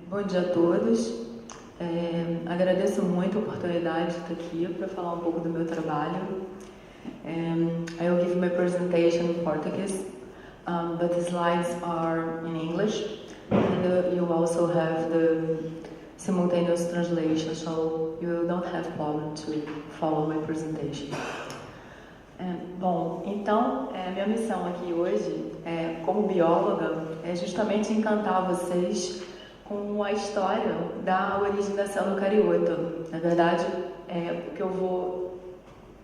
Bom dia a todos. Agradeço muito a oportunidade de estar aqui para falar um pouco do meu trabalho. I will give my presentation in Portuguese, but the slides are in English, and you also have the simultaneous translation, so you don't have problem to follow my presentation. Bom, então, minha missão aqui hoje, como bióloga, é justamente encantar vocês com a história da origem da célula eucariota. Na verdade, o que eu vou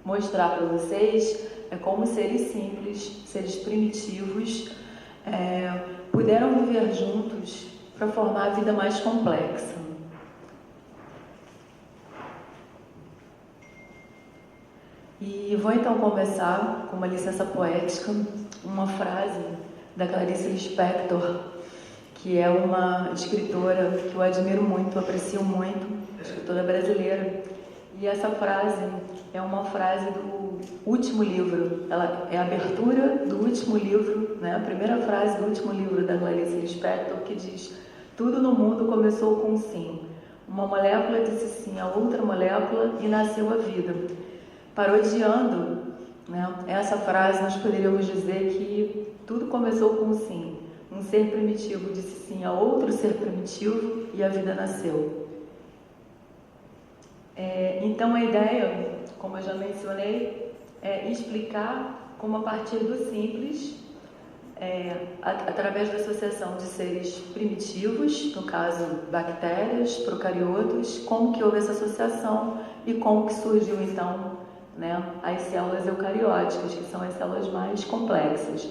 mostrar para vocês é como seres simples, seres primitivos, puderam viver juntos para formar a vida mais complexa. E vou então começar com uma licença poética, uma frase da Clarice Lispector, que é uma escritora que eu admiro muito, aprecio muito, escritora brasileira. E essa frase é uma frase do último livro, ela é a abertura do último livro, né? A primeira frase do último livro da Clarice Lispector, que diz: tudo no mundo começou com um sim. Uma molécula disse sim a outra molécula e nasceu a vida. Parodiando, né, essa frase, nós poderíamos dizer que tudo começou com um sim. Um ser primitivo disse sim a outro ser primitivo e a vida nasceu. Então a ideia, como eu já mencionei, é explicar como a partir do simples, através da associação de seres primitivos, no caso bactérias, procariotos, como que houve essa associação e como que surgiu então, né, as células eucarióticas, que são as células mais complexas.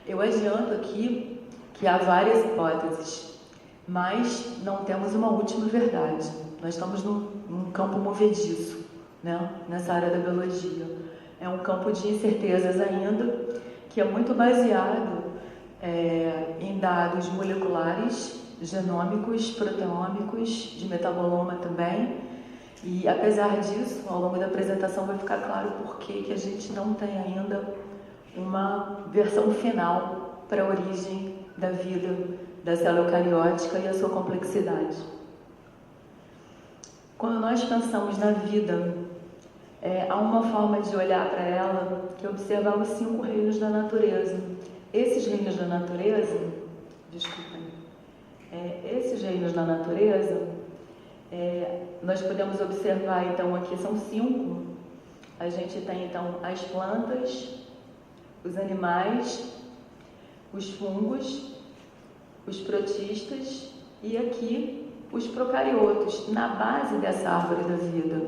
Eu adianto aqui que há várias hipóteses, mas não temos uma última verdade. Nós estamos num campo movediço, né, nessa área da biologia. É um campo de incertezas ainda, que é muito baseado em dados moleculares, genômicos, proteômicos, de metaboloma também. E apesar disso, ao longo da apresentação vai ficar claro por que a gente não tem ainda uma versão final para a origem da vida da célula eucariótica e a sua complexidade. Quando nós pensamos na vida, há uma forma de olhar para ela que é observar os 5 reinos da natureza. Esses reinos da natureza, esses reinos da natureza, nós podemos observar, então, aqui são 5. A gente tem, então, as plantas, os animais, os fungos, os protistas e aqui os procariotos, na base dessa árvore da vida.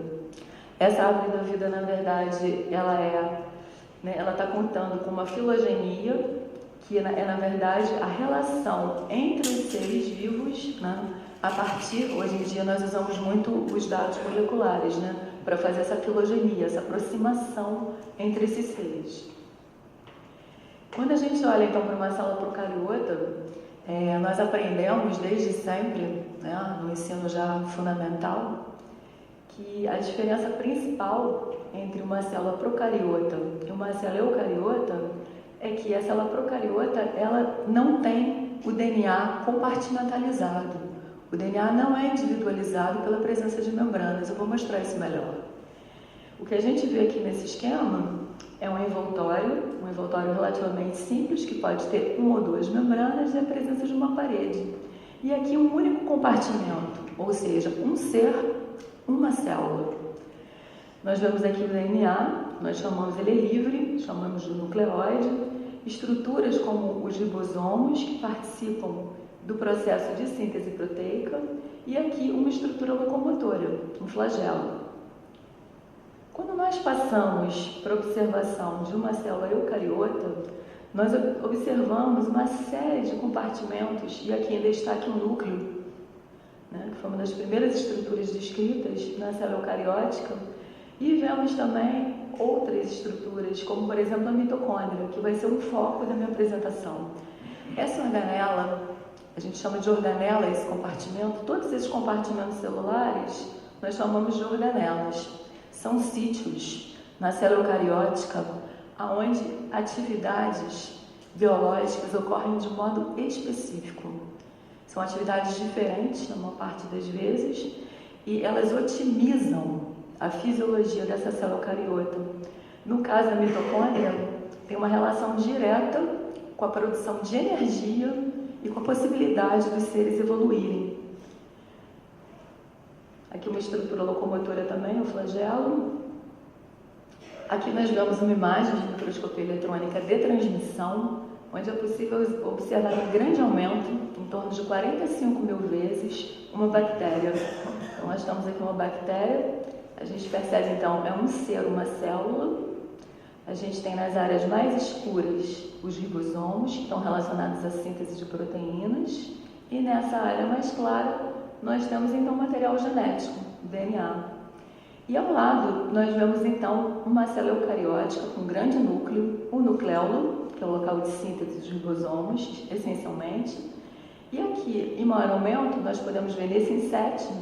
Essa árvore da vida, na verdade, ela está contando com uma filogenia, que na verdade, a relação entre os seres vivos, né? A partir, hoje em dia, nós usamos muito os dados moleculares, né, para fazer essa filogenia, essa aproximação entre esses seres. Quando a gente olha, então, para uma célula procariota, nós aprendemos desde sempre, né, no ensino já fundamental, que a diferença principal entre uma célula procariota e uma célula eucariota é que a célula procariota, ela não tem o DNA compartimentalizado. O DNA não é individualizado pela presença de membranas. Eu vou mostrar isso melhor. O que a gente vê aqui nesse esquema é um envoltório relativamente simples, que pode ter 1 ou 2 membranas e a presença de uma parede. E aqui um único compartimento, ou seja, um ser, uma célula. Nós vemos aqui o DNA, nós chamamos ele livre, chamamos de nucleóide, estruturas como os ribosomos, que participam do processo de síntese proteica, e aqui uma estrutura locomotora, um flagelo. Quando nós passamos para a observação de uma célula eucariota, nós observamos uma série de compartimentos, e aqui em destaque um núcleo, né, que foi uma das primeiras estruturas descritas na célula eucariótica, e vemos também outras estruturas, como por exemplo a mitocôndria, que vai ser o foco da minha apresentação. Essa organela, a gente chama de organela esse compartimento, todos esses compartimentos celulares nós chamamos de organelas. São sítios na célula eucariótica onde atividades biológicas ocorrem de modo específico. São atividades diferentes, na maior parte das vezes, e elas otimizam a fisiologia dessa célula eucariota. No caso da mitocôndria, tem uma relação direta com a produção de energia e com a possibilidade dos seres evoluírem. Aqui uma estrutura locomotora também, o flagelo. Aqui nós vemos uma imagem de microscopia eletrônica de transmissão, onde é possível observar um grande aumento, em torno de 45 mil vezes, uma bactéria. Então nós estamos aqui uma bactéria, a gente percebe então, é um ser, uma célula. A gente tem nas áreas mais escuras os ribosomos, que estão relacionados à síntese de proteínas, e nessa área mais clara nós temos então material genético, DNA. E ao lado nós vemos então uma célula eucariótica com um grande núcleo, o nucleolo, que é o local de síntese dos ribosomos, essencialmente. E aqui, em maior aumento, nós podemos ver nesse inseto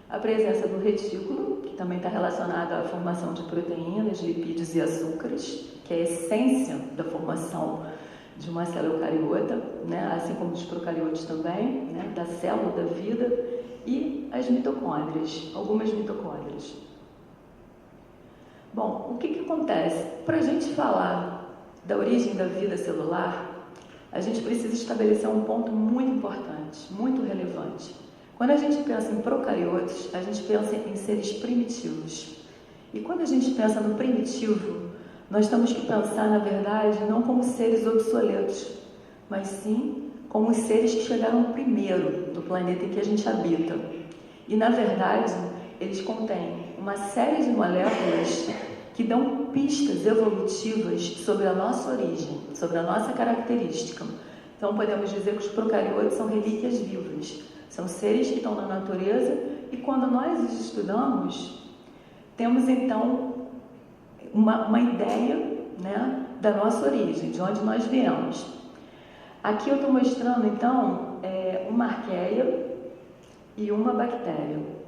a presença do retículo, que também está relacionado à formação de proteínas, lipídios e açúcares, que é a essência da formação de uma célula eucariota, né? Assim como dos procariotos também, né? Da célula da vida, e as mitocôndrias, algumas mitocôndrias. Bom, o que acontece? Para a gente falar da origem da vida celular, a gente precisa estabelecer um ponto muito importante, muito relevante. Quando a gente pensa em procariotos, a gente pensa em seres primitivos. E quando a gente pensa no primitivo, nós temos que pensar, na verdade, não como seres obsoletos, mas sim como os seres que chegaram primeiro do planeta em que a gente habita. E, na verdade, eles contêm uma série de moléculas que dão pistas evolutivas sobre a nossa origem, sobre a nossa característica. Então, podemos dizer que os procariotos são relíquias vivas. São seres que estão na natureza e quando nós os estudamos, temos então uma ideia, né, da nossa origem, de onde nós viemos. Aqui eu estou mostrando então uma arqueia e uma bactéria.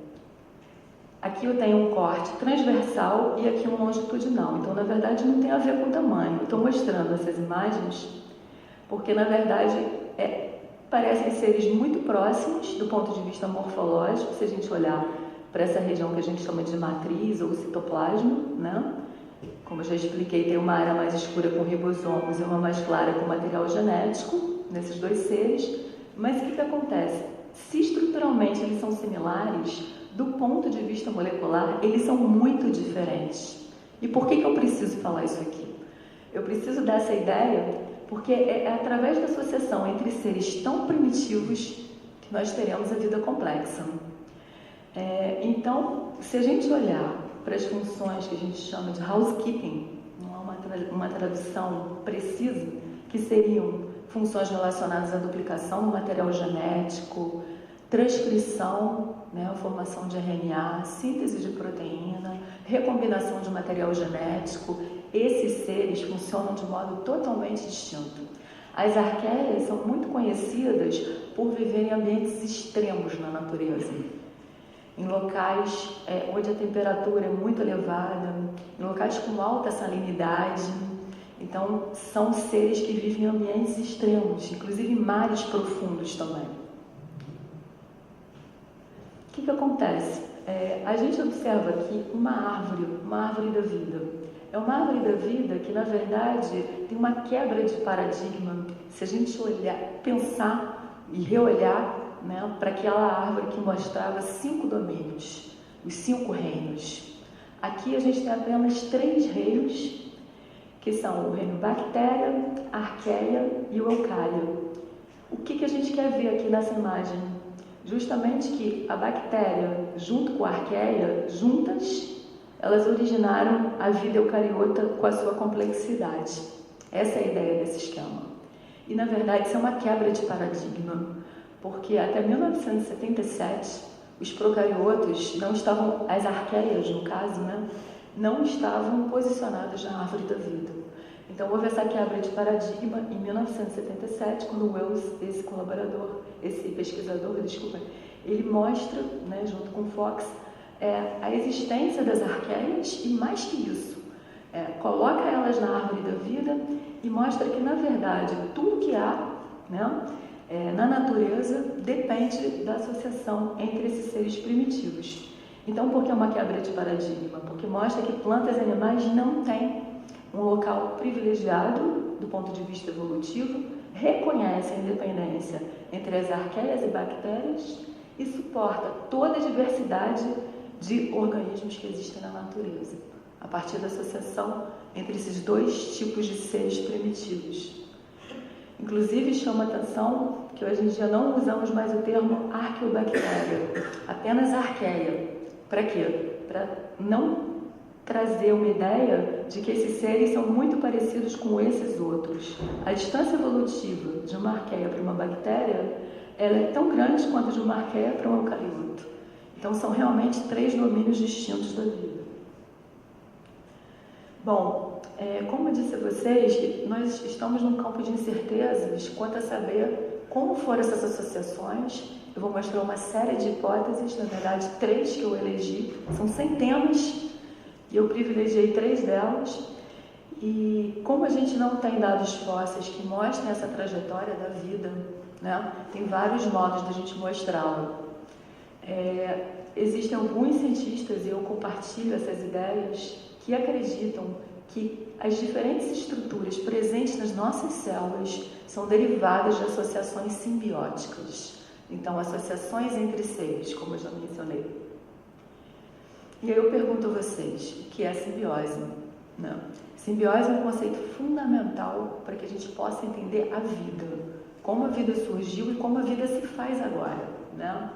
Aqui eu tenho um corte transversal e aqui um longitudinal. Então, na verdade, não tem a ver com o tamanho. Estou mostrando essas imagens porque, na verdade, parecem seres muito próximos do ponto de vista morfológico, se a gente olhar para essa região que a gente chama de matriz ou citoplasma, né? Como eu já expliquei, tem uma área mais escura com ribosomos e uma mais clara com material genético nesses dois seres. Mas o que acontece? Se estruturalmente eles são similares, do ponto de vista molecular, eles são muito diferentes. E por que eu preciso falar isso aqui? Eu preciso dessa ideia porque é através da associação entre seres tão primitivos que nós teremos a vida complexa. Então, se a gente olhar para as funções que a gente chama de housekeeping, não há uma tradução precisa, que seriam funções relacionadas à duplicação do material genético, transcrição, né, a formação de RNA, síntese de proteína, recombinação de material genético, esses seres funcionam de modo totalmente distinto. As arqueias são muito conhecidas por viver em ambientes extremos na natureza, em locais onde a temperatura é muito elevada, em locais com alta salinidade. Então, são seres que vivem em ambientes extremos, inclusive em mares profundos também. O que acontece? A gente observa aqui uma árvore da vida. É uma árvore da vida que, na verdade, tem uma quebra de paradigma. Se a gente olhar, pensar e reolhar, né, para aquela árvore que mostrava 5 domínios, os 5 reinos. Aqui a gente tem apenas 3 reinos, que são o reino bactéria, arqueia e o eucário. O que a gente quer ver aqui nessa imagem? Justamente que a bactéria, junto com a arqueia, juntas, elas originaram a vida eucariota com a sua complexidade. Essa é a ideia desse esquema. E, na verdade, isso é uma quebra de paradigma, porque até 1977, os procariotos não estavam, as arqueias, no caso, né, não estavam posicionadas na árvore da vida. Então, houve essa quebra de paradigma em 1977, quando Wells, esse pesquisador, ele mostra, né, junto com Fox, a existência das arqueias e, mais que isso, coloca elas na árvore da vida e mostra que, na verdade, tudo que há, né, na natureza depende da associação entre esses seres primitivos. Então, por que é uma quebra de paradigma? Porque mostra que plantas e animais não têm um local privilegiado do ponto de vista evolutivo, reconhecem a independência entre as arqueias e bactérias e suporta toda a diversidade de organismos que existem na natureza, a partir da associação entre esses dois tipos de seres primitivos. Inclusive, chama a atenção que hoje em dia não usamos mais o termo arqueobactéria, apenas arqueia. Para quê? Para não trazer uma ideia de que esses seres são muito parecidos com esses outros. A distância evolutiva de uma arqueia para uma bactéria, ela é tão grande quanto de uma arqueia para um eucarioto. Então, são realmente 3 domínios distintos da vida. Bom, como eu disse a vocês, nós estamos num campo de incertezas quanto a saber como foram essas associações. Eu vou mostrar uma série de hipóteses, na verdade 3 que eu elegi, são centenas, e eu privilegiei 3 delas. E como a gente não tem dados fósseis que mostrem essa trajetória da vida, né, tem vários modos da gente mostrá-la. Existem alguns cientistas, e eu compartilho essas ideias, que acreditam que as diferentes estruturas presentes nas nossas células são derivadas de associações simbióticas. Então, associações entre seres, como eu já mencionei. E aí eu pergunto a vocês, o que é simbiose? Não. Simbiose é um conceito fundamental para que a gente possa entender a vida, como a vida surgiu e como a vida se faz agora, né?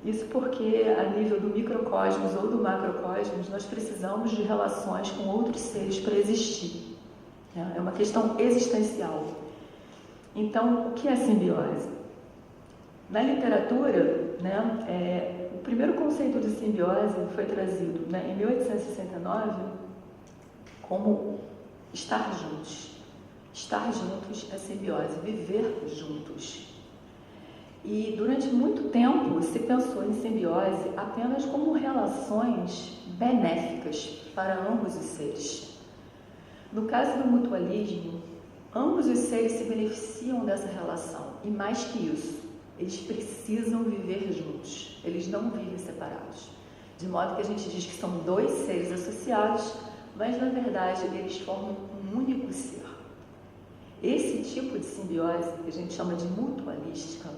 Isso porque, a nível do microcosmos ou do macrocosmos, nós precisamos de relações com outros seres para existir. É uma questão existencial. Então, o que é simbiose? Na literatura, né, o primeiro conceito de simbiose foi trazido, né, em 1869 como estar juntos. Estar juntos é simbiose, viver juntos. E durante muito tempo se pensou em simbiose apenas como relações benéficas para ambos os seres. No caso do mutualismo, ambos os seres se beneficiam dessa relação, e mais que isso, eles precisam viver juntos, eles não vivem separados. De modo que a gente diz que são 2 seres associados, mas na verdade eles formam um único ser. Esse tipo de simbiose, que a gente chama de mutualística,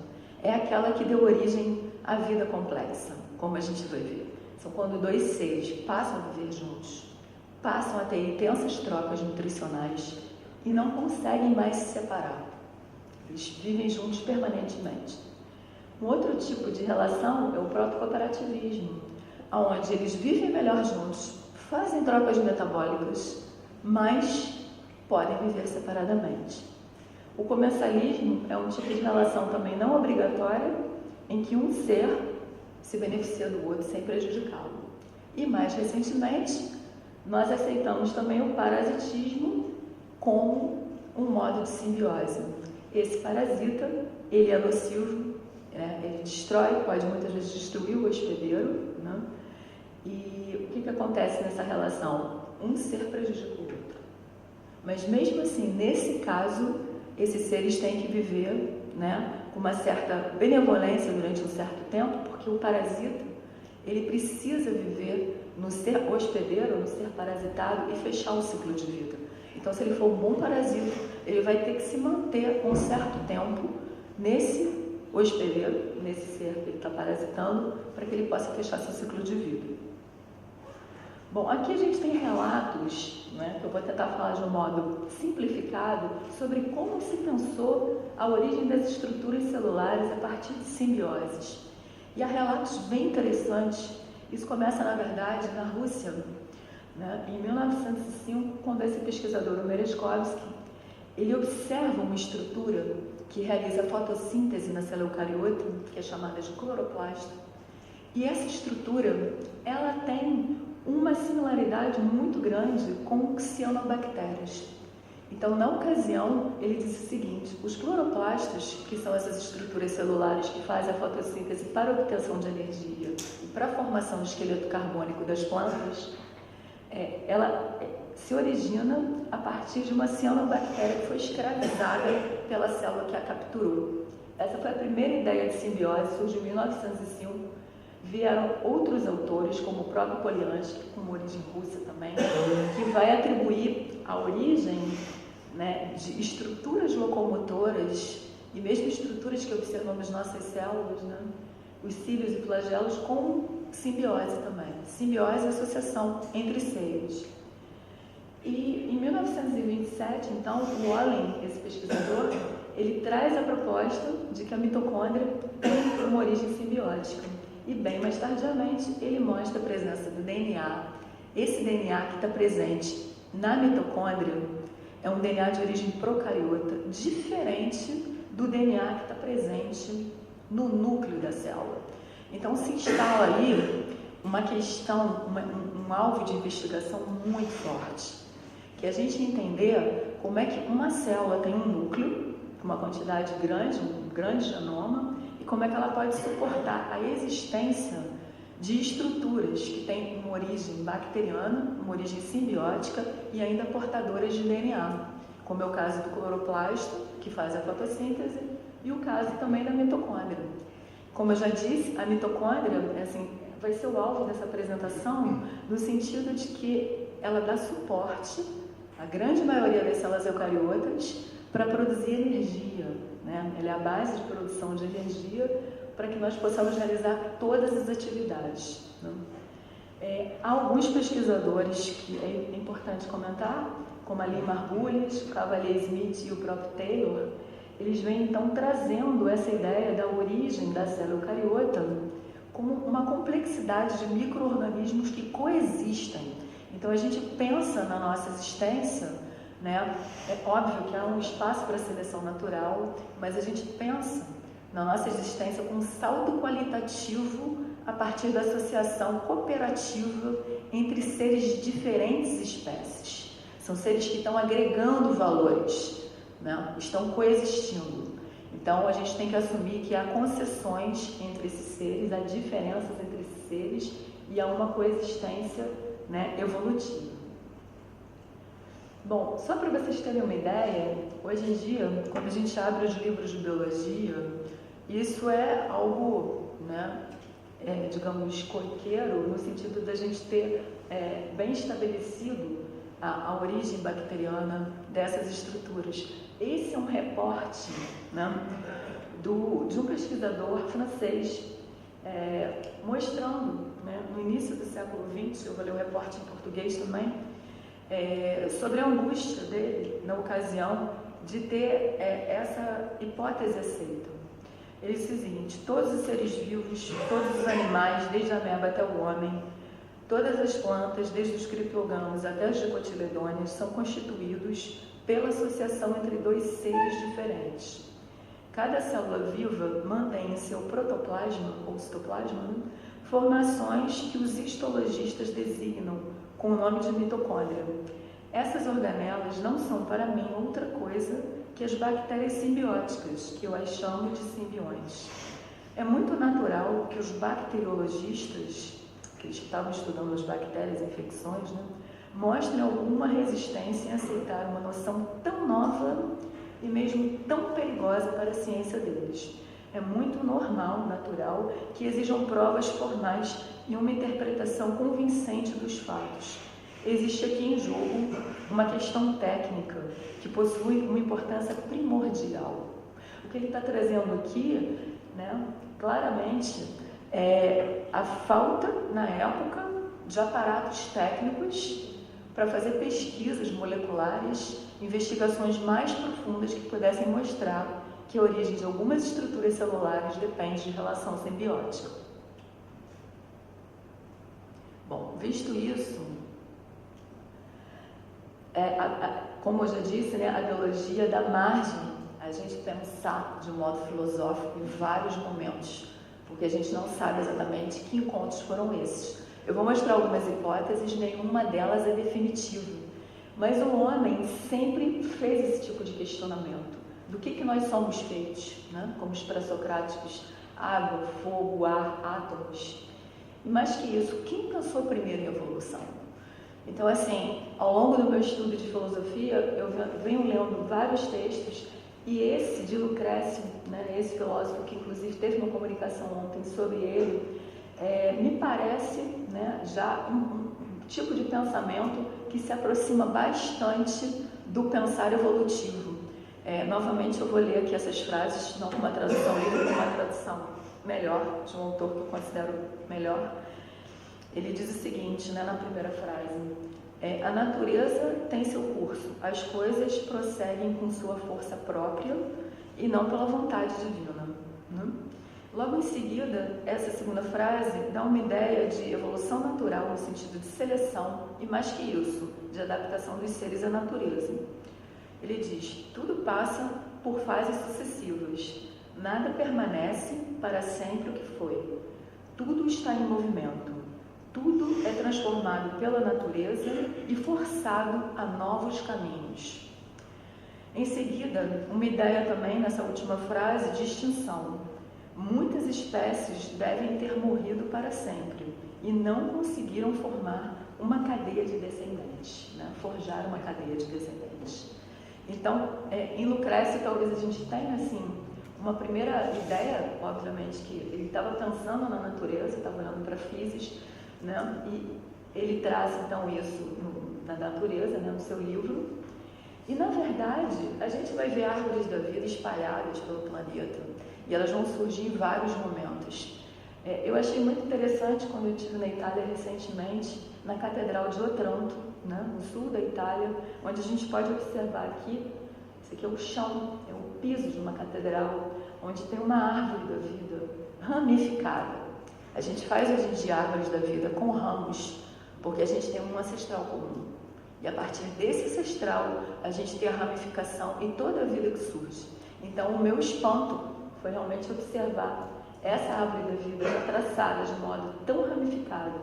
é aquela que deu origem à vida complexa, como a gente vai ver. São quando 2 seres passam a viver juntos, passam a ter intensas trocas nutricionais e não conseguem mais se separar. Eles vivem juntos permanentemente. Um outro tipo de relação é o protocooperativismo, onde eles vivem melhor juntos, fazem trocas metabólicas, mas podem viver separadamente. O comensalismo é um tipo de relação também não obrigatória, em que um ser se beneficia do outro sem prejudicá-lo. E mais recentemente, nós aceitamos também o parasitismo como um modo de simbiose. Esse parasita, ele é nocivo, né? Ele destrói, pode muitas vezes destruir o hospedeiro, né? E o que acontece nessa relação? Um ser prejudica o outro. Mas mesmo assim, nesse caso, esses seres têm que viver, né, com uma certa benevolência durante um certo tempo, porque o parasita, ele precisa viver no ser hospedeiro, no ser parasitado e fechar o ciclo de vida. Então, se ele for um bom parasita, ele vai ter que se manter um certo tempo nesse hospedeiro, nesse ser que ele está parasitando, para que ele possa fechar seu ciclo de vida. Bom, aqui a gente tem relatos, né, que eu vou tentar falar de um modo simplificado, sobre como se pensou a origem das estruturas celulares a partir de simbioses. E há relatos bem interessantes. Isso começa, na verdade, na Rússia, né, em 1905, quando esse pesquisador, o Merezkovsky, ele observa uma estrutura que realiza fotossíntese na célula eucariota, que é chamada de cloroplasto. E essa estrutura, ela tem uma similaridade muito grande com cianobactérias. Então, na ocasião, ele disse o seguinte: os cloroplastos, que são essas estruturas celulares que fazem a fotossíntese para a obtenção de energia e para a formação do esqueleto carbônico das plantas, ela se origina a partir de uma cianobactéria que foi escravizada pela célula que a capturou. Essa foi a primeira ideia de simbiose, surgiu em 1905. Vieram outros autores, como o próprio Poliansky, com origem russa também, que vai atribuir a origem, né, de estruturas locomotoras e mesmo estruturas que observamos nas nossas células, né, os cílios e flagelos, com simbiose também. Simbiose é associação entre seres. E em 1927, então, o Wallen, esse pesquisador, ele traz a proposta de que a mitocôndria tem uma origem simbiótica. E bem mais tardiamente, ele mostra a presença do DNA. Esse DNA que está presente na mitocôndria é um DNA de origem procariota, diferente do DNA que está presente no núcleo da célula. Então, se instala aí uma questão, um alvo de investigação muito forte, que é a gente entender como é que uma célula tem um núcleo, uma quantidade grande, um grande genoma, e como é que ela pode suportar a existência de estruturas que têm uma origem bacteriana, uma origem simbiótica e ainda portadoras de DNA, como é o caso do cloroplasto, que faz a fotossíntese, e o caso também da mitocôndria. Como eu já disse, a mitocôndria, assim, vai ser o alvo dessa apresentação no sentido de que ela dá suporte à grande maioria das células eucariotas para produzir energia, né? Ela é a base de produção de energia para que nós possamos realizar todas as atividades, né? Há alguns pesquisadores que é importante comentar, como a Lee Margulies, o Cavalier-Smith e o próprio Taylor. Eles vêm então trazendo essa ideia da origem da célula eucariota como uma complexidade de micro-organismos que coexistem. Então a gente pensa na nossa existência, né? É óbvio que há um espaço para a seleção natural, mas a gente pensa na nossa existência com um salto qualitativo a partir da associação cooperativa entre seres de diferentes espécies. São seres que estão agregando valores, né? Estão coexistindo. Então a gente tem que assumir que há concessões entre esses seres, há diferenças entre esses seres e há uma coexistência, né, evolutiva. Bom, só para vocês terem uma ideia, hoje em dia, quando a gente abre os livros de biologia, isso é algo, né, digamos, corriqueiro, no sentido da gente ter bem estabelecido a origem bacteriana dessas estruturas. Esse é um reporte, né, de um pesquisador francês, mostrando, né, no início do século XX, eu vou ler o reporte em português também, sobre a angústia dele, na ocasião, de ter essa hipótese aceita. Ele diz o seguinte: todos os seres vivos, todos os animais, desde a ameba até o homem, todas as plantas, desde os criptogamos até os dicotiledôneos, são constituídos pela associação entre dois seres diferentes. Cada célula viva mantém em seu protoplasma, ou citoplasma, né, formações que os histologistas designam com o nome de mitocôndria. Essas organelas não são para mim outra coisa que as bactérias simbióticas, que eu as chamo de simbiontes. É muito natural que os bacteriologistas, aqueles que estavam estudando as bactérias e infecções, né, mostrem alguma resistência em aceitar uma noção tão nova e mesmo tão perigosa para a ciência deles. É muito normal, natural, que exijam provas formais e uma interpretação convincente dos fatos. Existe aqui em jogo uma questão técnica que possui uma importância primordial. O que ele está trazendo aqui, né, claramente, é a falta, na época, de aparatos técnicos para fazer pesquisas moleculares, investigações mais profundas que pudessem mostrar que a origem de algumas estruturas celulares depende de relação simbiótica. Bom, visto isso, como eu já disse, né, a biologia dá margem a gente pensar de um modo filosófico em vários momentos, porque a gente não sabe exatamente que encontros foram esses. Eu vou mostrar algumas hipóteses, nenhuma delas é definitiva, mas o homem sempre fez esse tipo de questionamento. Do que nós somos feitos, né? Como os pré-socráticos, água, fogo, ar, átomos. E mais que isso, quem pensou primeiro em evolução? Então, assim, ao longo do meu estudo de filosofia, eu venho lendo vários textos E esse de Lucrécio, né, esse filósofo que inclusive teve uma comunicação ontem sobre ele, me parece, né, já um tipo de pensamento que se aproxima bastante do pensar evolutivo. Novamente eu vou ler aqui essas frases, não com uma tradução livre, com uma tradução melhor, de um autor que eu considero melhor. Ele diz o seguinte, né, na primeira frase: a natureza tem seu curso, as coisas prosseguem com sua força própria e não pela vontade divina. Né? Logo em seguida, essa segunda frase dá uma ideia de evolução natural no sentido de seleção e, mais que isso, de adaptação dos seres à natureza. Ele diz: tudo passa por fases sucessivas, nada permanece para sempre o que foi, tudo está em movimento, tudo é transformado pela natureza e forçado a novos caminhos. Em seguida, uma ideia também nessa última frase de extinção. Muitas espécies devem ter morrido para sempre e não conseguiram formar uma cadeia de descendentes, né? Forjar uma cadeia de descendentes. Então, em Lucrécio, talvez a gente tenha assim uma primeira ideia, obviamente, que ele estava pensando na natureza, estava olhando para Físis, né? E ele traz então isso na natureza, né? No seu livro. E na verdade, a gente vai ver árvores da vida espalhadas pelo planeta e elas vão surgir em vários momentos. Eu achei muito interessante quando eu estive na Itália recentemente, na Catedral de Otranto, né? No sul da Itália, onde a gente pode observar aqui, esse aqui é o chão, é o piso de uma catedral, onde tem uma árvore da vida ramificada. A gente faz hoje em dia árvores da vida com ramos, porque a gente tem um ancestral comum. E a partir desse ancestral, a gente tem a ramificação e toda a vida que surge. Então, o meu espanto foi realmente observar essa árvore da vida traçada de modo tão ramificado.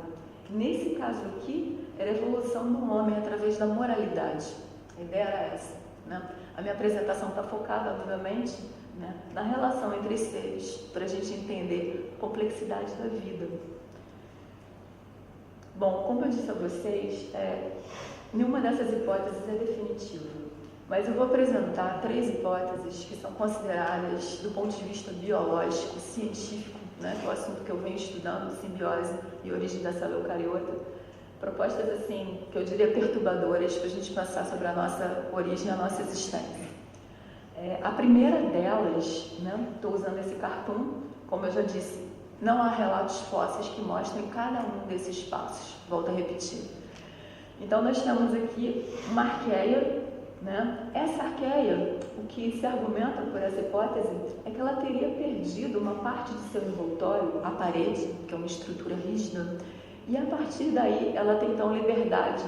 Nesse caso aqui, era a evolução do homem através da moralidade. A ideia era essa, né? A minha apresentação está focada, obviamente, né, na relação entre os seres, para a gente entender a complexidade da vida. Bom, como eu disse a vocês, nenhuma dessas hipóteses é definitiva, mas eu vou apresentar 3 hipóteses que são consideradas, do ponto de vista biológico, científico, né, que é o assunto que eu venho estudando, simbiose e origem da célula eucariota, propostas assim, que eu diria perturbadoras, para a gente pensar sobre a nossa origem, a nossa existência. A primeira delas, né, estou usando esse cartoon, como eu já disse, não há relatos fósseis que mostrem cada um desses passos, volto a repetir. Então nós temos aqui uma arqueia, né? Essa arqueia, o que se argumenta por essa hipótese é que ela teria perdido uma parte de seu envoltório, a parede, que é uma estrutura rígida, e a partir daí ela tem então liberdade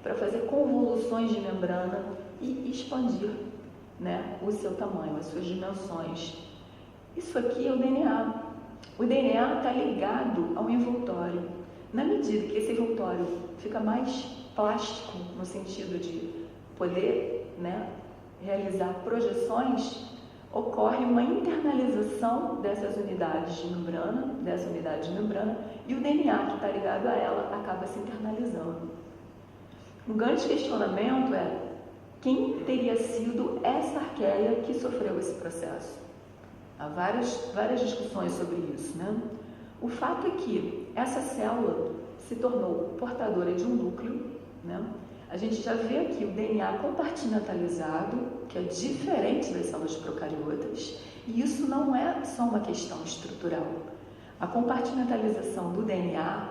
para fazer convoluções de membrana e expandir, né, o seu tamanho, as suas dimensões. Isso aqui é o DNA. O DNA está ligado ao envoltório. Na medida que esse envoltório fica mais plástico, no sentido de poder, né, realizar projeções, ocorre uma internalização dessas unidades de membrana, e o DNA que está ligado a ela acaba se internalizando. Um grande questionamento é: quem teria sido essa arqueia que sofreu esse processo? Há várias discussões sobre isso, né? O fato é que essa célula se tornou portadora de um núcleo, né? A gente já vê aqui o DNA compartimentalizado, que é diferente das células procariotas, e isso não é só uma questão estrutural. A compartimentalização do DNA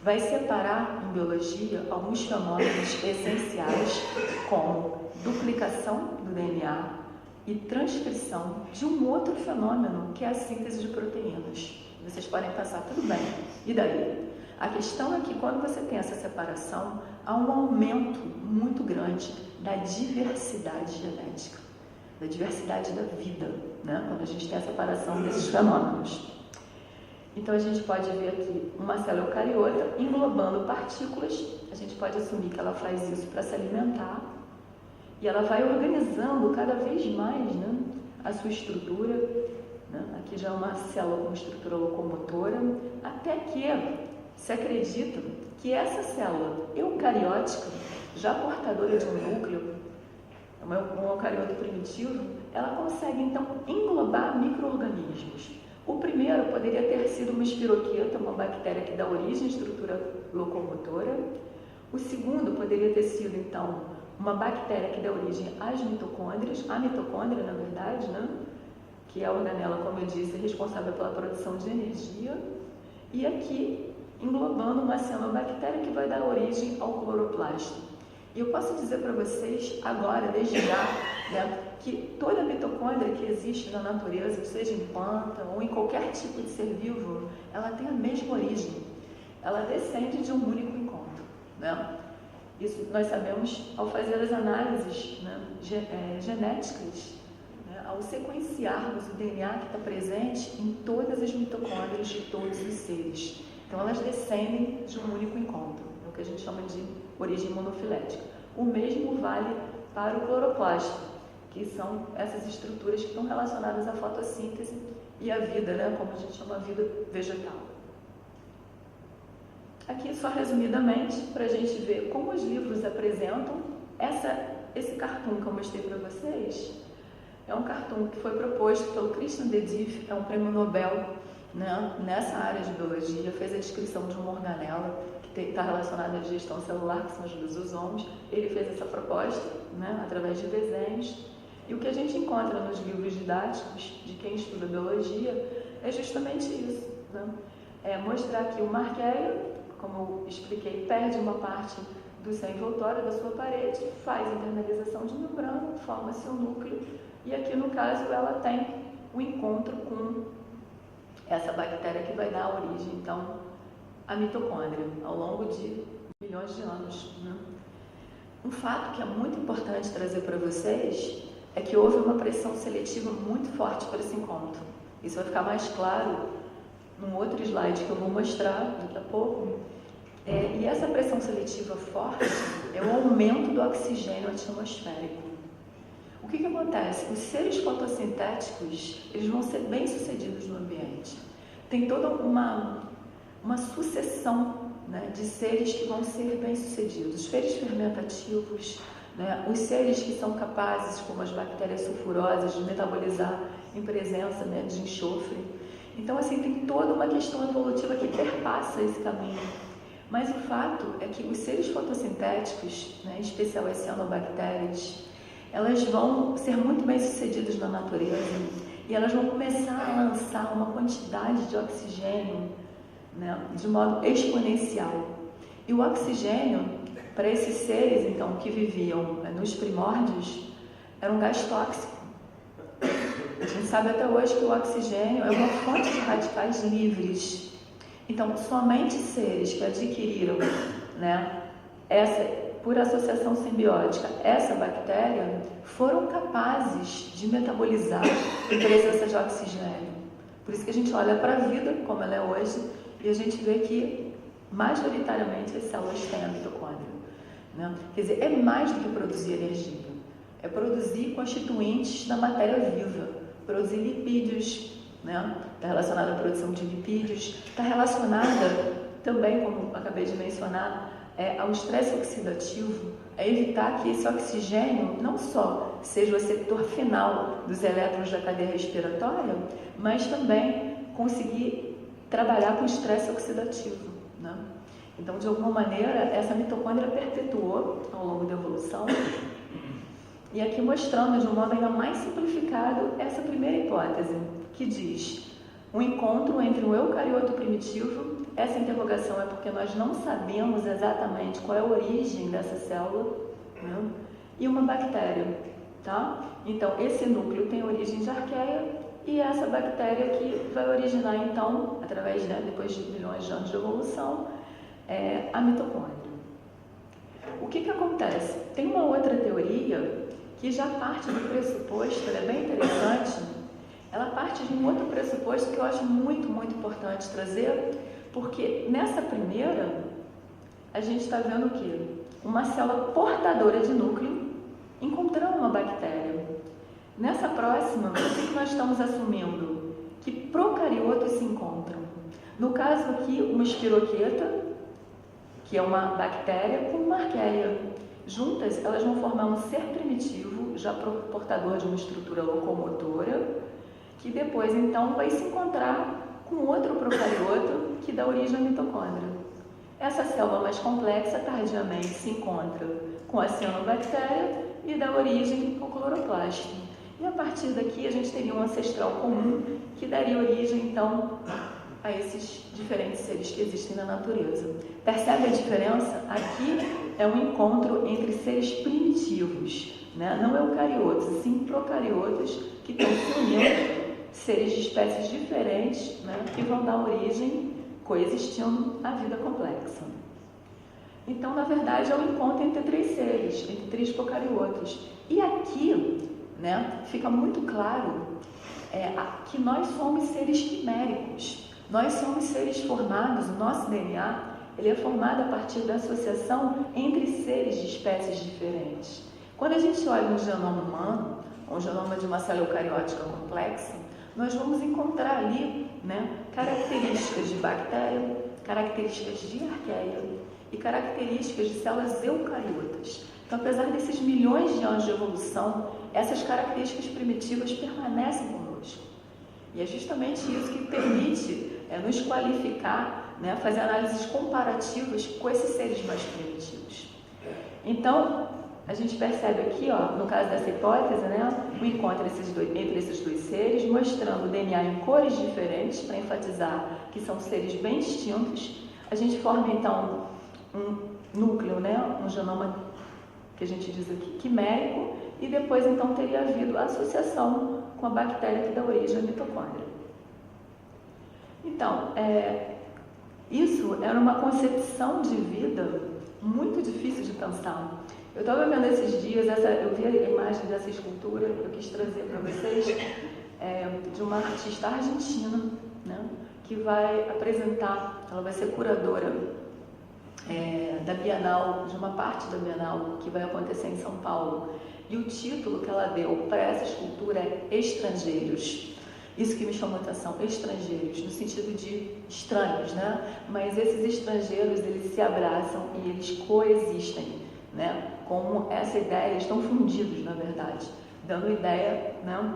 vai separar, em biologia, alguns fenômenos essenciais, como duplicação do DNA e transcrição de um outro fenômeno, que é a síntese de proteínas. Vocês podem pensar, tudo bem, e daí? A questão é que quando você tem essa separação, há um aumento muito grande da diversidade genética, da diversidade da vida, né? Quando a gente tem a separação desses fenômenos. Então a gente pode ver aqui uma célula eucariota englobando partículas. A gente pode assumir que ela faz isso para se alimentar, e ela vai organizando cada vez mais, né, a sua estrutura, né? Aqui já é uma célula com estrutura locomotora, até que se acredita que essa célula eucariótica, já portadora de um núcleo, um eucarioto primitivo, ela consegue então englobar micro-organismos. O primeiro poderia ter sido uma espiroqueta, uma bactéria que dá origem à estrutura locomotora. O segundo poderia ter sido então uma bactéria que dá origem às mitocôndrias, a mitocôndria na verdade, né? Que é a organela, como eu disse, responsável pela produção de energia. E aqui englobando uma cianobactéria que vai dar origem ao cloroplasto. E eu posso dizer para vocês agora, desde já, né, que toda mitocôndria que existe na natureza, seja em planta ou em qualquer tipo de ser vivo, ela tem a mesma origem. Ela descende de um único encontro, né? Isso nós sabemos ao fazer as análises, né, genéticas, né, ao sequenciarmos o DNA que está presente em todas as mitocôndrias de todos os seres. Então elas descendem de um único encontro, é o que a gente chama de origem monofilética. O mesmo vale para o cloroplasto, que são essas estruturas que estão relacionadas à fotossíntese e à vida, né, como a gente chama a vida vegetal. Aqui, só resumidamente, para a gente ver como os livros apresentam esse cartoon que eu mostrei para vocês. É um cartoon que foi proposto pelo Christian Dediff, é um prêmio Nobel, né, nessa área de biologia, fez a descrição de uma organela que está relacionada à digestão celular, que são os lisosomos. Ele fez essa proposta, né, através de desenhos. E o que a gente encontra nos livros didáticos de quem estuda biologia é justamente isso, né? É mostrar que o Marqueia, como eu expliquei, perde uma parte do seu envoltório, da sua parede, faz a internalização de membrana, forma seu núcleo, e aqui no caso ela tem um encontro com essa bactéria que vai dar origem, então, à mitocôndria, ao longo de milhões de anos, né? Um fato que é muito importante trazer para vocês é que houve uma pressão seletiva muito forte para esse encontro. Isso vai ficar mais claro num outro slide que eu vou mostrar daqui a pouco. E essa pressão seletiva forte é o aumento do oxigênio atmosférico. O que acontece? Os seres fotossintéticos, eles vão ser bem-sucedidos no ambiente. Tem toda uma sucessão, né, de seres que vão ser bem-sucedidos. Os seres fermentativos, né, os seres que são capazes, como as bactérias sulfurosas, de metabolizar em presença, né, de enxofre. Então, assim, tem toda uma questão evolutiva que perpassa esse caminho. Mas o fato é que os seres fotossintéticos, né, em especial as cianobactérias, elas vão ser muito bem sucedidas na natureza e elas vão começar a lançar uma quantidade de oxigênio, né, de modo exponencial. E o oxigênio, para esses seres, então, que viviam nos primórdios, era um gás tóxico. A gente sabe até hoje que o oxigênio é uma fonte de radicais livres. Então, somente seres que adquiriram, né, por associação simbiótica, essa bactéria, foram capazes de metabolizar em presença de oxigênio. Por isso que a gente olha para a vida, como ela é hoje, e a gente vê que, majoritariamente, as células têm a mitocôndria, né? Quer dizer, é mais do que produzir energia. É produzir constituintes da matéria viva, produzir lipídios, né? Está relacionada à produção de lipídios, está relacionada também, como acabei de mencionar, ao estresse oxidativo, a evitar que esse oxigênio não só seja o receptor final dos elétrons da cadeia respiratória, mas também conseguir trabalhar com estresse oxidativo, né? Então, de alguma maneira, essa mitocôndria perpetuou ao longo da evolução. E aqui mostrando de um modo ainda mais simplificado essa primeira hipótese, que diz um encontro entre um eucarioto primitivo. Essa interrogação é porque nós não sabemos exatamente qual é a origem dessa célula, né, e uma bactéria, tá? Então, esse núcleo tem origem de arqueia e essa bactéria que vai originar, então, através, né, depois de milhões de anos de evolução, a mitocôndria. O que acontece? Tem uma outra teoria que já parte do pressuposto, ela é bem interessante, ela parte de um outro pressuposto que eu acho muito, muito importante trazer, porque nessa primeira, a gente está vendo o quê? Uma célula portadora de núcleo encontrando uma bactéria. Nessa próxima, o que nós estamos assumindo? Que procariotos se encontram. No caso aqui, uma espiroqueta, que é uma bactéria, com uma arqueia. Juntas, elas vão formar um ser primitivo, já portador de uma estrutura locomotora, que depois, então, vai se encontrar com outro procarioto que dá origem à mitocôndria. Essa célula mais complexa, tardiamente, se encontra com a cianobactéria e dá origem ao cloroplasto. E a partir daqui, a gente teria um ancestral comum que daria origem, então, a esses diferentes seres que existem na natureza. Percebe a diferença? Aqui é um encontro entre seres primitivos, né? Não eucariotos, sim procariotos que estão se unindo, seres de espécies diferentes, né? Que vão dar origem, coexistindo, à vida complexa. Então, na verdade, é um encontro entre três seres, entre três procariotos. E aqui, né, fica muito claro que nós somos seres quiméricos. Nós somos seres formados, o nosso DNA, ele é formado a partir da associação entre seres de espécies diferentes. Quando a gente olha um genoma humano, um genoma de uma célula eucariótica complexa, nós vamos encontrar ali, né, características de bactéria, características de arqueia e características de células eucariotas. Então, apesar desses milhões de anos de evolução, essas características primitivas permanecem conosco. E é justamente isso que permite nos qualificar, né, fazer análises comparativas com esses seres mais primitivos. Então, a gente percebe aqui, ó, no caso dessa hipótese, né, o encontro entre esses dois seres, mostrando o DNA em cores diferentes, para enfatizar que são seres bem distintos. A gente forma, então, um núcleo, né, um genoma que a gente diz aqui quimérico, e depois, então, teria havido a associação com a bactéria que dá origem à mitocôndria. Então, isso era uma concepção de vida muito difícil de pensar. Eu estava vendo esses dias, eu vi a imagem dessa escultura, eu quis trazer para vocês, de uma artista argentina, né, que vai apresentar, ela vai ser curadora da Bienal, de uma parte da Bienal que vai acontecer em São Paulo. E o título que ela deu para essa escultura é Estrangeiros. Isso que me chamou a atenção, estrangeiros, no sentido de estranhos, né? Mas esses estrangeiros, eles se abraçam e eles coexistem, né? Com essa ideia, eles estão fundidos, na verdade, dando ideia, né?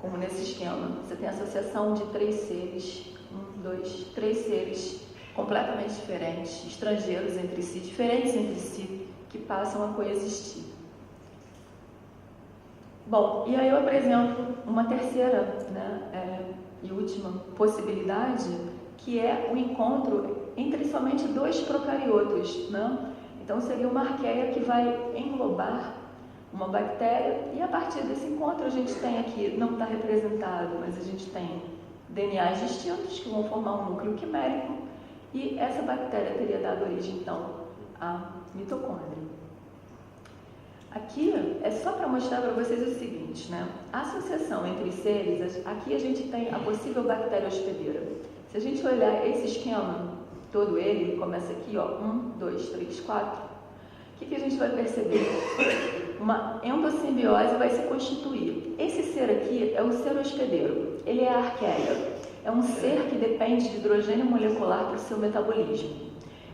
Como nesse esquema, você tem a associação de três seres, três seres completamente diferentes, estrangeiros entre si, diferentes entre si, que passam a coexistir. Bom, e aí eu apresento uma terceira, né, e última possibilidade, que é o encontro entre somente dois procariotos, né? Então seria uma arqueia que vai englobar uma bactéria, e a partir desse encontro a gente tem aqui, não está representado, mas a gente tem DNAs distintos que vão formar um núcleo quimérico, e essa bactéria teria dado origem, então, à mitocôndria. Aqui é só para mostrar para vocês o seguinte, né? A associação entre seres, aqui a gente tem a possível bactéria hospedeira. Se a gente olhar esse esquema, todo ele começa aqui, ó, 1, 2, 3, 4. O que a gente vai perceber? Uma endossimbiose vai se constituir. Esse ser aqui é o ser hospedeiro, ele é a arqueia. É um ser que depende de hidrogênio molecular para o seu metabolismo.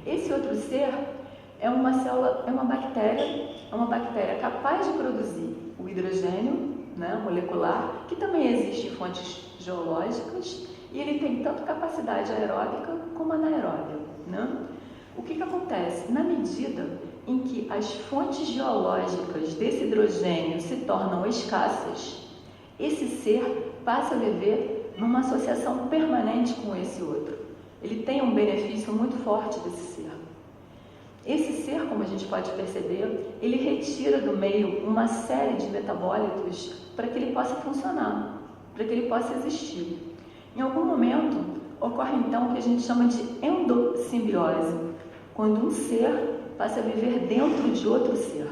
Esse outro ser é uma célula, é uma bactéria capaz de produzir o hidrogênio, né, molecular, que também existe em fontes geológicas, e ele tem tanto capacidade aeróbica como anaeróbica, né? O que acontece? Na medida em que as fontes geológicas desse hidrogênio se tornam escassas, esse ser passa a viver numa associação permanente com esse outro. Ele tem um benefício muito forte desse ser. Esse ser, como a gente pode perceber, ele retira do meio uma série de metabólitos para que ele possa funcionar, para que ele possa existir. Em algum momento, ocorre então o que a gente chama de endossimbiose, quando um ser passa a viver dentro de outro ser.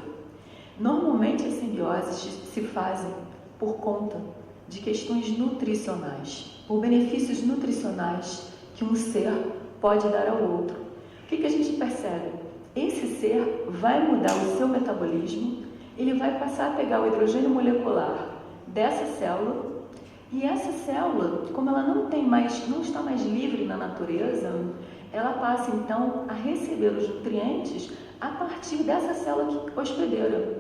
Normalmente as simbioses se fazem por conta de questões nutricionais, por benefícios nutricionais que um ser pode dar ao outro. O que a gente percebe? Esse ser vai mudar o seu metabolismo, ele vai passar a pegar o hidrogênio molecular dessa célula E essa célula, como ela não está mais livre na natureza, ela passa então a receber os nutrientes a partir dessa célula hospedeira.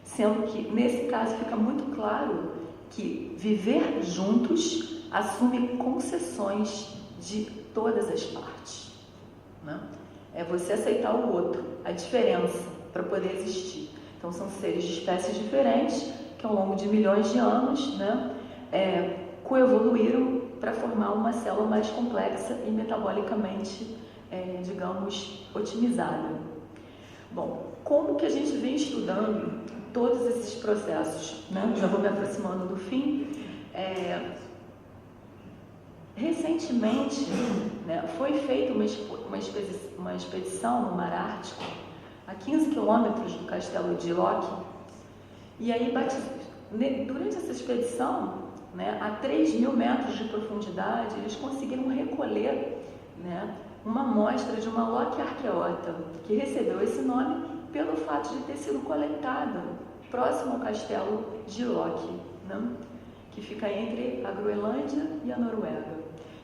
Sendo que, nesse caso, fica muito claro que viver juntos assume concessões de todas as partes, né? É você aceitar o outro, a diferença, para poder existir. Então, são seres de espécies diferentes que, ao longo de milhões de anos, né, coevoluíram para formar uma célula mais complexa e metabolicamente, digamos, otimizada. Bom, como que a gente vem estudando todos esses processos, né? Já vou me aproximando do fim. Recentemente, né, foi feita uma expedição no Mar Ártico, a 15 quilômetros do castelo de Loki, e aí, durante essa expedição, né, a 3.000 metros de profundidade, eles conseguiram recolher, né, uma amostra de uma Loki arqueota, que recebeu esse nome pelo fato de ter sido coletada próximo ao castelo de Loki, né, que fica entre a Groenlândia e a Noruega.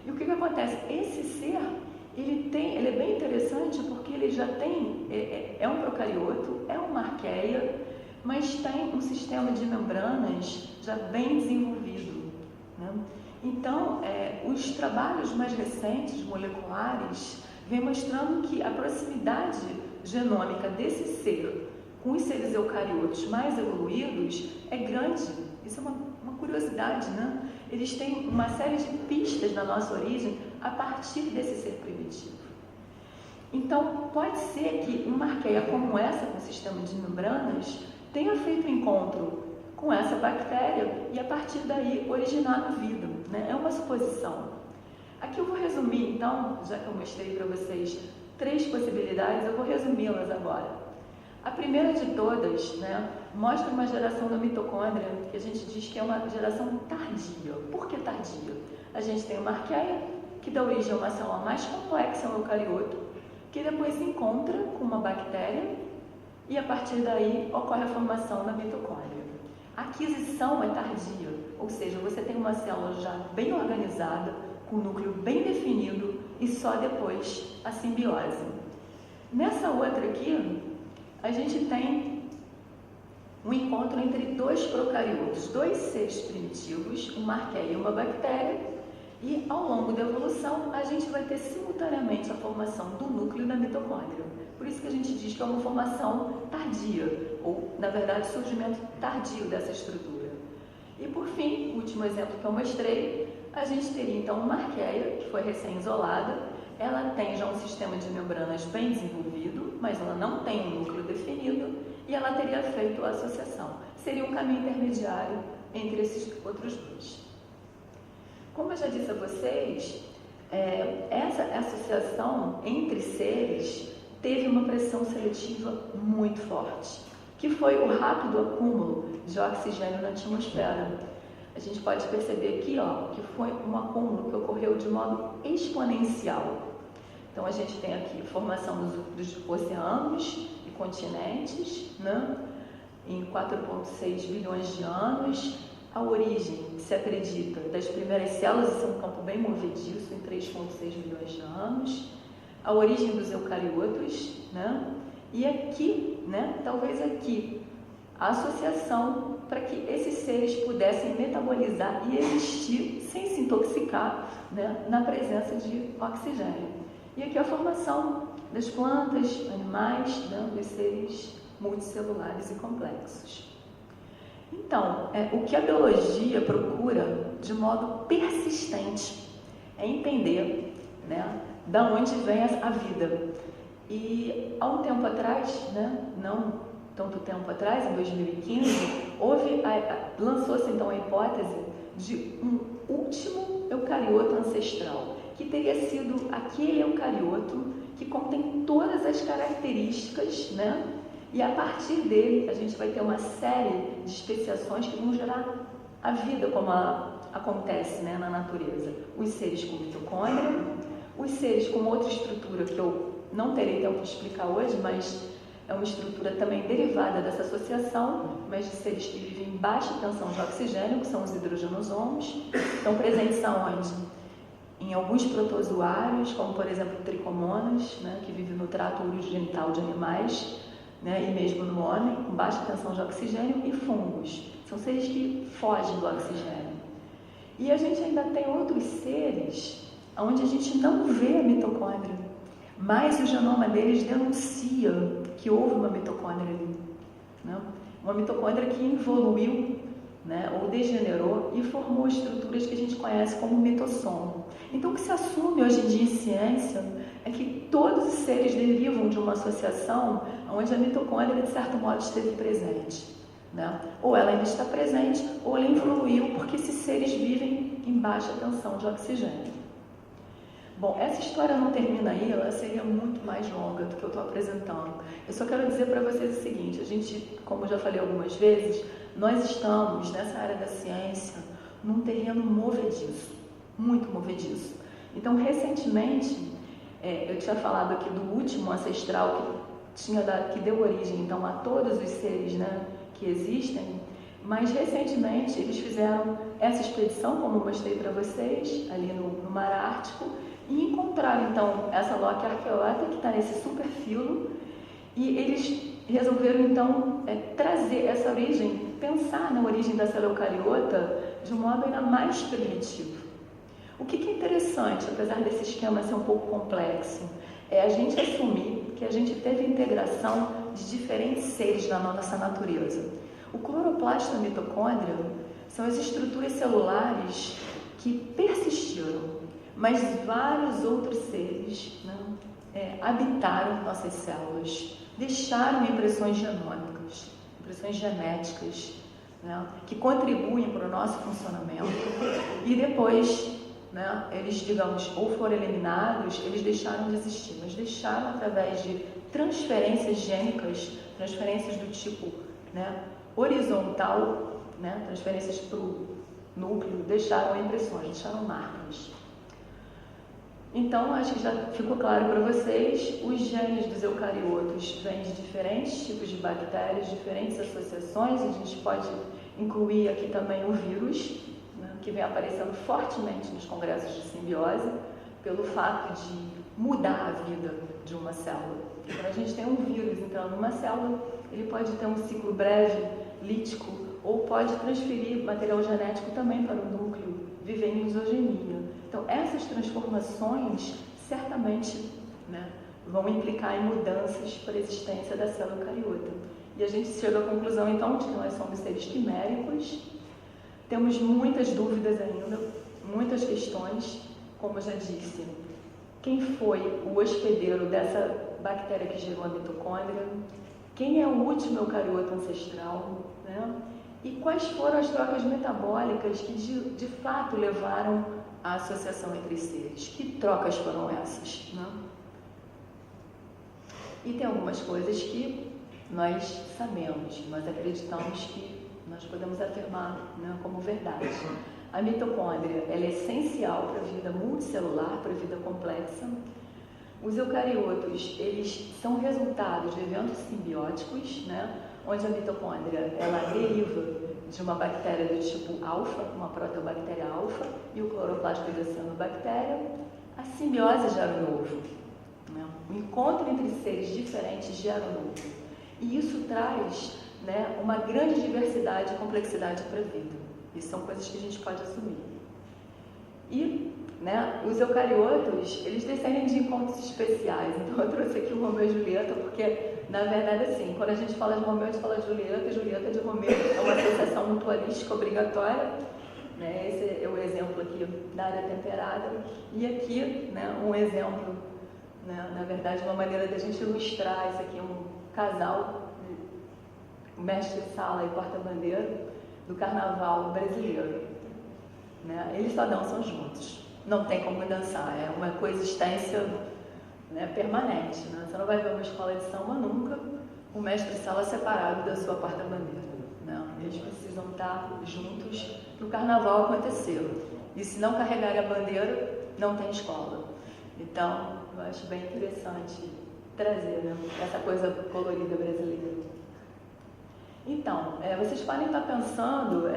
E o que acontece? Esse ser, ele é bem interessante porque ele já tem, é um procarioto, é uma arqueia, mas tem um sistema de membranas já bem desenvolvido, né? Então, os trabalhos mais recentes, moleculares, vêm mostrando que a proximidade genômica desse ser com os seres eucariotos mais evoluídos é grande. Isso é uma curiosidade, né? Eles têm uma série de pistas da nossa origem a partir desse ser primitivo. Então, pode ser que uma arqueia como essa, com sistema de membranas, tenha feito um encontro com essa bactéria e a partir daí originado vida, né? É uma suposição. Aqui eu vou resumir, então, já que eu mostrei para vocês 3 possibilidades, eu vou resumi-las agora. A primeira de todas, né, mostra uma geração da mitocôndria que a gente diz que é uma geração tardia. Por que tardia? A gente tem uma arqueia que dá origem a uma célula mais complexa, um eucarioto, que depois se encontra com uma bactéria e a partir daí ocorre a formação da mitocôndria. A aquisição é tardia, ou seja, você tem uma célula já bem organizada, com um núcleo bem definido e só depois a simbiose. Nessa outra aqui, a gente tem um encontro entre 2 procariotos, 2 seres primitivos, uma arqueia e uma bactéria, e ao longo da evolução a gente vai ter simultaneamente a formação do núcleo da mitocôndria. Por isso que a gente diz que é uma formação tardia, ou na verdade surgimento tardio dessa estrutura. E por fim, o último exemplo que eu mostrei, a gente teria então uma arqueia que foi recém-isolada. Ela tem já um sistema de membranas bem desenvolvido, mas ela não tem um núcleo definido e ela teria feito a associação. Seria um caminho intermediário entre esses outros 2. Como eu já disse a vocês, essa associação entre seres teve uma pressão seletiva muito forte, que foi o rápido acúmulo de oxigênio na atmosfera. A gente pode perceber aqui, que foi um acúmulo que ocorreu de modo exponencial. Então, a gente tem aqui a formação dos oceanos e continentes, né, em 4,6 bilhões de anos. A origem, se acredita, das primeiras células, isso é um campo bem movediço, em 3,6 bilhões de anos. A origem dos eucariotos, né, e aqui, né, talvez aqui, a associação para que esses seres pudessem metabolizar e existir sem se intoxicar, né, na presença de oxigênio. E aqui a formação das plantas, animais, né, dos seres multicelulares e complexos. Então, o que a biologia procura de modo persistente é entender, né, da onde vem a vida. E há um tempo atrás, né, não tanto tempo atrás, em 2015, lançou-se então a hipótese de um último eucarioto ancestral, que teria sido aquele eucarioto que contém todas as características, né? E a partir dele a gente vai ter uma série de especiações que vão gerar a vida como acontece, né, na natureza. Os seres com mitocôndria, os seres com outra estrutura que eu não terei tempo de explicar hoje, mas É uma estrutura também derivada dessa associação, mas de seres que vivem em baixa tensão de oxigênio, que são os hidrogenossomos. Estão presentes aonde? Em alguns protozoários, como por exemplo tricomonas, né, que vivem no trato urogenital de animais, né, e mesmo no homem, com baixa tensão de oxigênio, e fungos. São seres que fogem do oxigênio. E a gente ainda tem outros seres onde a gente não vê a mitocôndria, mas o genoma deles denuncia que houve uma mitocôndria ali, né? Uma mitocôndria que evoluiu, né, ou degenerou e formou estruturas que a gente conhece como mitossomo. Então, o que se assume hoje em dia em ciência é que todos os seres derivam de uma associação onde a mitocôndria, de certo modo, esteve presente, né? Ou ela ainda está presente, ou ela evoluiu porque esses seres vivem em baixa tensão de oxigênio. Bom, essa história não termina aí, ela seria muito mais longa do que eu estou apresentando. Eu só quero dizer para vocês o seguinte: a gente, como eu já falei algumas vezes, nós estamos nessa área da ciência num terreno movediço, muito movediço. Então, recentemente, eu tinha falado aqui do último ancestral que deu origem então a todos os seres, né, que existem, mas recentemente eles fizeram essa expedição, como eu mostrei para vocês, ali no Mar Ártico, e encontraram então essa Loki arqueolata que está nesse superfilo, e eles resolveram então trazer essa origem, pensar na origem da célula eucariota de um modo ainda mais primitivo. O que é interessante, apesar desse esquema ser um pouco complexo, é a gente assumir que a gente teve integração de diferentes seres da nossa natureza. O cloroplasto e a mitocôndria são as estruturas celulares que persistiram, mas vários outros seres, né, habitaram nossas células, deixaram impressões genômicas, impressões genéticas, né, que contribuem para o nosso funcionamento, e depois, né, eles, digamos, ou foram eliminados, eles deixaram de existir, mas deixaram através de transferências gênicas, transferências do tipo, né, horizontal, né, transferências para o núcleo, deixaram impressões, deixaram marcas. Então, acho que já ficou claro para vocês, os genes dos eucariotos vêm de diferentes tipos de bactérias, diferentes associações. A gente pode incluir aqui também o vírus, né, que vem aparecendo fortemente nos congressos de simbiose, pelo fato de mudar a vida de uma célula. Quando a gente tem um vírus entrando numa célula, ele pode ter um ciclo breve, lítico, ou pode transferir material genético também para o núcleo, viver em isogenia. Então, essas transformações certamente, né, vão implicar em mudanças para a existência da célula eucariota. E a gente chega à conclusão, então, de que nós somos seres quiméricos. Temos muitas dúvidas ainda, muitas questões, como eu já disse. Quem foi o hospedeiro dessa bactéria que gerou a mitocôndria? Quem é o último eucarioto ancestral, né? E quais foram as trocas metabólicas que de fato levaram à associação entre seres? Que trocas foram essas, né? E tem algumas coisas que nós sabemos, nós acreditamos que nós podemos afirmar, né, como verdade. A mitocôndria, ela é essencial para a vida multicelular, para a vida complexa. Os eucariotos, eles são resultado de eventos simbióticos, né, onde a mitocôndria, ela deriva de uma bactéria do tipo alfa, uma proteobactéria alfa, e o cloroplasto da cianobactéria. A simbiose gera um ovo, né? O encontro entre seres diferentes gera um ovo. E isso traz, né, uma grande diversidade e complexidade para a vida. Isso são coisas que a gente pode assumir. E, né, os eucariotos, eles descendem de encontros especiais. Então, eu trouxe aqui o Romeu e Julieta, porque, na verdade, assim, quando a gente fala de Romeu, a gente fala de Julieta, e Julieta de Romeu é uma associação mutualística obrigatória, né? Esse é o exemplo aqui da área temperada. E aqui, né, um exemplo, né, na verdade, uma maneira da gente ilustrar isso aqui, um casal, mestre-sala e porta-bandeira do carnaval brasileiro, né? Eles só dançam juntos, não tem como dançar, é uma coexistência, né, permanente, né? Você não vai ver uma escola de samba nunca o mestre-sala separado da sua porta-bandeira, né? Eles precisam estar juntos para o carnaval acontecer, e se não carregarem a bandeira, não tem escola. Então, eu acho bem interessante trazer, né, essa coisa colorida brasileira. Então, vocês podem estar pensando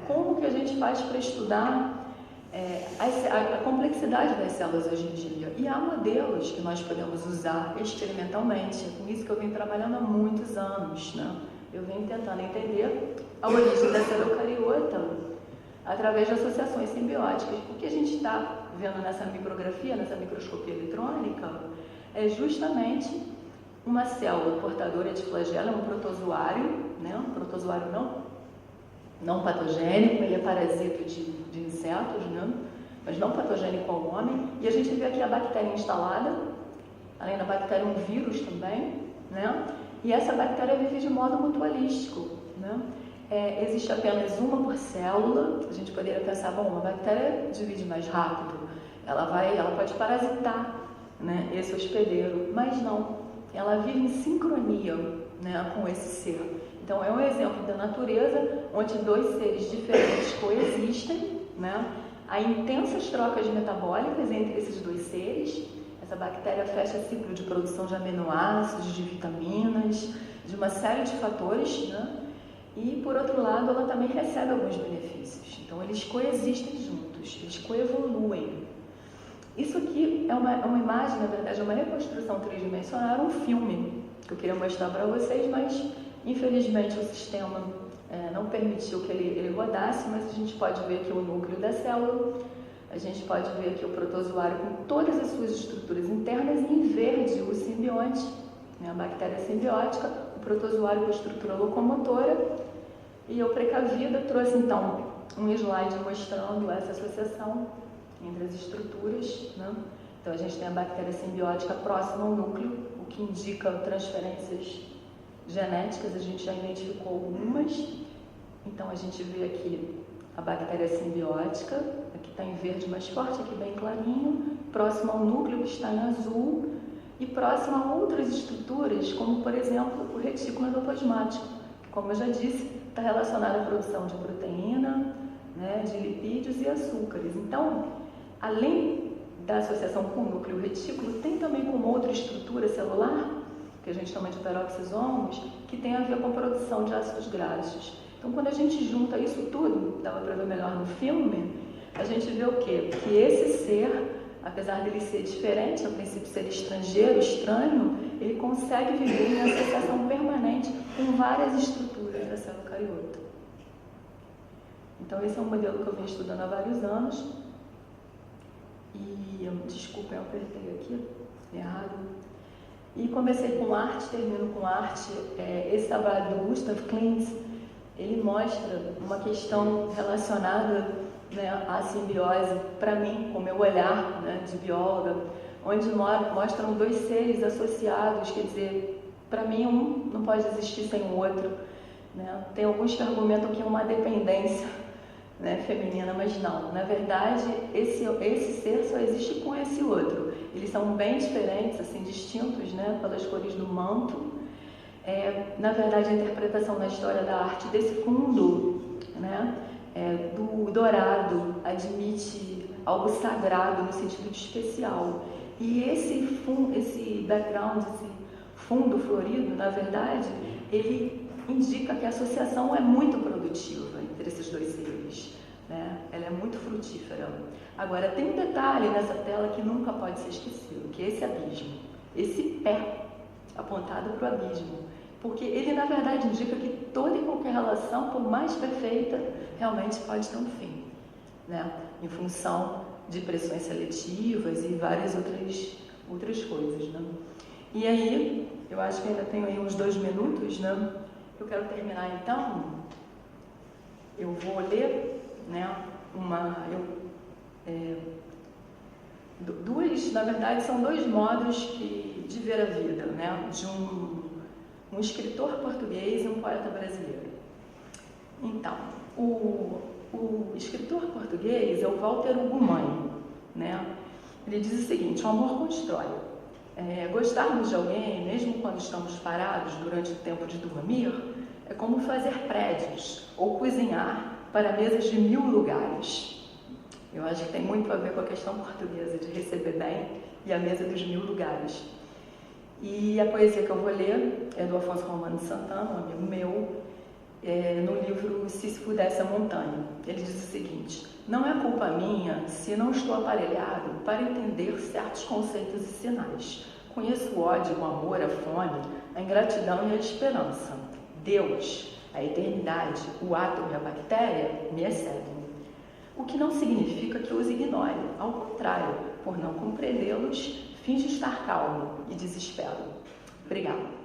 como que a gente faz para estudar a complexidade das células hoje em dia. E há modelos que nós podemos usar experimentalmente. Com isso que eu venho trabalhando há muitos anos, né? Eu venho tentando entender a origem da célula eucariota através de associações simbióticas. O que a gente está vendo nessa micrografia, nessa microscopia eletrônica, é justamente uma célula portadora de flagelo, um protozoário, né? Um protozoário não patogênico, ele é parasita de insetos, né? Mas não patogênico ao homem. E a gente vê aqui a bactéria instalada, além da bactéria um vírus também, né? E essa bactéria vive de modo mutualístico, né? Existe apenas uma por célula. A gente poderia pensar, bom, uma bactéria divide mais rápido, ela pode parasitar, né, esse hospedeiro, mas não, ela vive em sincronia, né, com esse ser. Então é um exemplo da natureza onde dois seres diferentes coexistem, né? Há intensas trocas metabólicas entre esses dois seres. Essa bactéria fecha ciclo de produção de aminoácidos, de vitaminas, de uma série de fatores, né? E, por outro lado, ela também recebe alguns benefícios. Então, eles coexistem juntos, eles coevoluem. Isso aqui é uma imagem, na verdade, é uma reconstrução tridimensional, era um filme que eu queria mostrar para vocês, mas, infelizmente, o sistema não permitiu que ele rodasse, mas a gente pode ver aqui o núcleo da célula, a gente pode ver aqui o protozoário com todas as suas estruturas internas e, em verde, o simbionte, né, a bactéria simbiótica, o protozoário com a estrutura locomotora. E eu, precavida, trouxe então um slide mostrando essa associação entre as estruturas, né? Então a gente tem a bactéria simbiótica próxima ao núcleo, o que indica transferências genéticas, a gente já identificou algumas. Então a gente vê aqui a bactéria simbiótica, aqui está em verde mais forte, aqui bem clarinho, próximo ao núcleo que está em azul, e próximo a outras estruturas, como por exemplo o retículo endoplasmático, que, como eu já disse, está relacionado à produção de proteína, né, de lipídios e açúcares. Então, além da associação com o núcleo retículo, tem também com outra estrutura celular, que a gente chama de peroxisomos, que tem a ver com a produção de ácidos graxos. Então, quando a gente junta isso tudo, dava para ver melhor no filme, a gente vê o quê? Que esse ser, apesar dele ser diferente, a princípio ser estrangeiro, estranho, ele consegue viver em associação permanente com várias estruturas da célula eucariota. Então esse é um modelo que eu venho estudando há vários anos. E, desculpa, eu apertei aqui, errado. E comecei com arte, termino com arte. Esse trabalho do Gustav Klimt, ele mostra uma questão relacionada, né, à simbiose, para mim, com o meu olhar, né, de bióloga, onde mostram dois seres associados, quer dizer, para mim um não pode existir sem o outro, né? Tem alguns que argumentam que é uma dependência, né, feminina, mas não. Na verdade, esse ser só existe com esse outro. Eles são bem diferentes, assim, distintos, né, pelas cores do manto. Na verdade, a interpretação na história da arte desse fundo, né, do dourado, admite algo sagrado no sentido de especial. E esse background, esse fundo florido, na verdade, ele indica que a associação é muito produtiva entre esses dois seres, né? Ela é muito frutífera. Agora, tem um detalhe nessa tela que nunca pode ser esquecido, que é esse abismo, esse pé apontado para o abismo, porque ele, na verdade, indica que toda e qualquer relação, por mais perfeita, realmente pode ter um fim, né? Em função de pressões seletivas e várias outras coisas, né? E aí, eu acho que ainda tenho aí uns 2 minutos, né? Eu quero terminar, então, eu vou ler, né, na verdade, são 2 modos de ver a vida, né? De um escritor português e um poeta brasileiro. Então, o escritor português é o Walter Ugumãe, né? Ele diz o seguinte: o amor constrói. Gostarmos de alguém, mesmo quando estamos parados durante o tempo de dormir, é como fazer prédios ou cozinhar para mesas de 1000 lugares. Eu acho que tem muito a ver com a questão portuguesa de receber bem e a mesa dos 1000 lugares. E a poesia que eu vou ler é do Afonso Romano de Santana, um amigo meu, no livro Sísifo Desce a Montanha. Ele diz o seguinte: não é culpa minha se não estou aparelhado para entender certos conceitos e sinais. Conheço o ódio, o amor, a fome, a ingratidão e a esperança. Deus, a eternidade, o átomo e a bactéria me excedem. O que não significa que eu os ignore. Ao contrário, por não compreendê-los, finjo estar calmo e desespero. Obrigada.